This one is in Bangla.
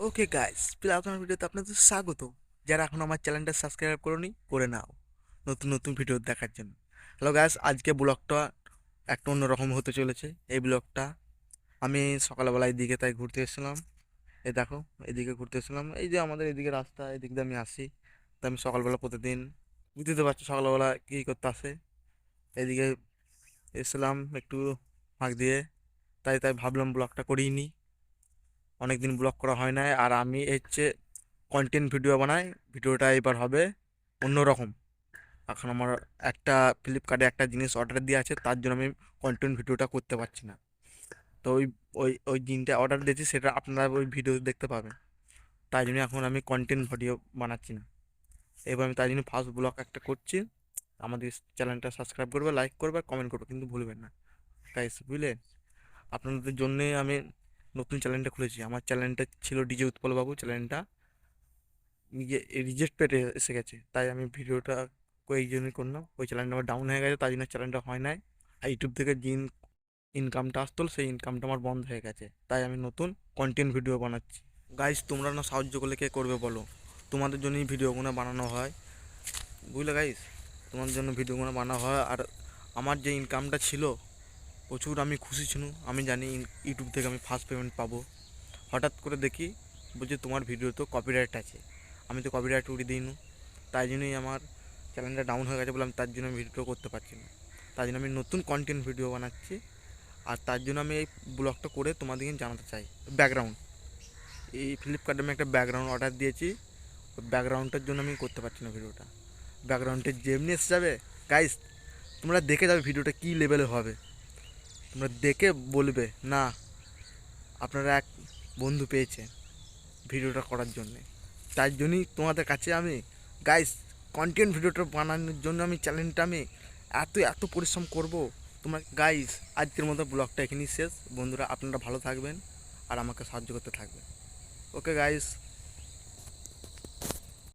ওকে গাইস, আপনার ভিডিওতে আপনাদের স্বাগত। যারা এখন আমার চ্যানেলটা সাবস্ক্রাইব করোনি করে নাও নতুন নতুন ভিডিও দেখার জন্য। হ্যালো গাইস, আজকে ব্লগটা একটা অন্যরকম হতে চলেছে। এই ব্লগটা আমি সকালবেলা এদিকে তাই ঘুরতে এসেছিলাম। এই দেখো, এদিকে ঘুরতে এসেছিলাম। এই যে আমাদের এদিকে রাস্তা, এদিক দিয়ে আমি আসি। তো আমি সকালবেলা প্রতিদিন বুঝতে পারছি সকালবেলা কী করতে আসে। এদিকে এসেছিলাম একটু ফাঁক দিয়ে, তাই তাই ভাবলাম ব্লগটা করিয়ে নিই। অনেকদিন ব্লগ করা হয় না, আর আমি হচ্ছে কন্টেন্ট ভিডিও বানাই। ভিডিওটা এবার হবে অন্যরকম। এখন আমার একটা ফ্লিপকার্টে একটা জিনিস অর্ডার দিয়ে আছে, তার জন্য আমি কন্টেন্ট ভিডিওটা করতে পারছি না। তো ওই ওই ওই দিনটা অর্ডার দিয়েছি, সেটা আপনারা ওই ভিডিও দেখতে পাবেন। তাই জন্য এখন আমি কন্টেন্ট ভিডিও বানাচ্ছি না। এবার আমি তাই জন্য ফার্স্ট ব্লগ একটা করছি। আমাদের চ্যানেলটা সাবস্ক্রাইব করবে, লাইক করবে, কমেন্ট করবে, কিন্তু ভুলবেন না গাইস, বুঝলেন? আপনাদের জন্যে আমি নতুন চ্যানেলটা খুলেছি। আমার চ্যানেলটা ছিল ডিজে উৎপল বাবু। চ্যানেলটা নিজে রিজেক্ট পেটে এসে গেছে, তাই আমি ভিডিওটা ওই জন্যই করলাম। ওই চ্যানেলটা আমার ডাউন হয়ে গেছে, তাই জন্য চ্যানেলটা হয় নাই। আর ইউটিউব থেকে যে ইনকামটা আসতো, সেই ইনকামটা আমার বন্ধ হয়ে গেছে, তাই আমি নতুন কন্টেন্ট ভিডিও বানাচ্ছি। গাইস, তোমরা না সাহায্য করলে কে করবে বলো? তোমাদের জন্যই ভিডিওগুলো বানানো হয়, বুঝলে গাইস? তোমাদের জন্য ভিডিওগুলো বানানো হয়। আর আমার যে ইনকামটা ছিল, প্রচুর আমি খুশি ছিল। আমি জানি ইউটিউব থেকে আমি ফার্স্ট পেমেন্ট পাবো। হঠাৎ করে দেখি বলছে তোমার ভিডিও তো কপিরাইট আছে। আমি তো কপিরাইট উড়িয়ে দিইনি, তাই জন্যই আমার চ্যানেলটা ডাউন হয়ে গেছে। বললাম তার জন্য আমি ভিডিও করতে পারছি না। তার জন্য আমি নতুন কন্টেন্ট ভিডিও বানাচ্ছি। আর তার জন্য আমি এই ব্লগটা করে তোমাদেরকে জানাতে চাই। ব্যাকগ্রাউন্ড, এই ফ্লিপকার্টে আমি একটা ব্যাকগ্রাউন্ড অর্ডার দিয়েছি। ওই ব্যাকগ্রাউন্ডটার জন্য আমি করতে পারছি না ভিডিওটা। ব্যাকগ্রাউন্ডে যেমনি এসে যাবে গাইস, তোমরা দেখে যাবে ভিডিওটা কী লেভেলে হবে। তোমরা দেখে বলবে না, আপনারা এক বন্ধু পেয়েছে ভিডিওটা করার জন্যে। তাই জন্যই তোমাদের কাছে আমি গাইস কন্টেন্ট ভিডিওটা বানানোর জন্য আমি চ্যানেলটা আমি এত এত পরিশ্রম করব। তোমার গাইস, আজকের মতো ব্লগটা এখানেই শেষ। বন্ধুরা, আপনারা ভালো থাকবেন আর আমাকে সাহায্য করতে থাকবেন। Okay guys.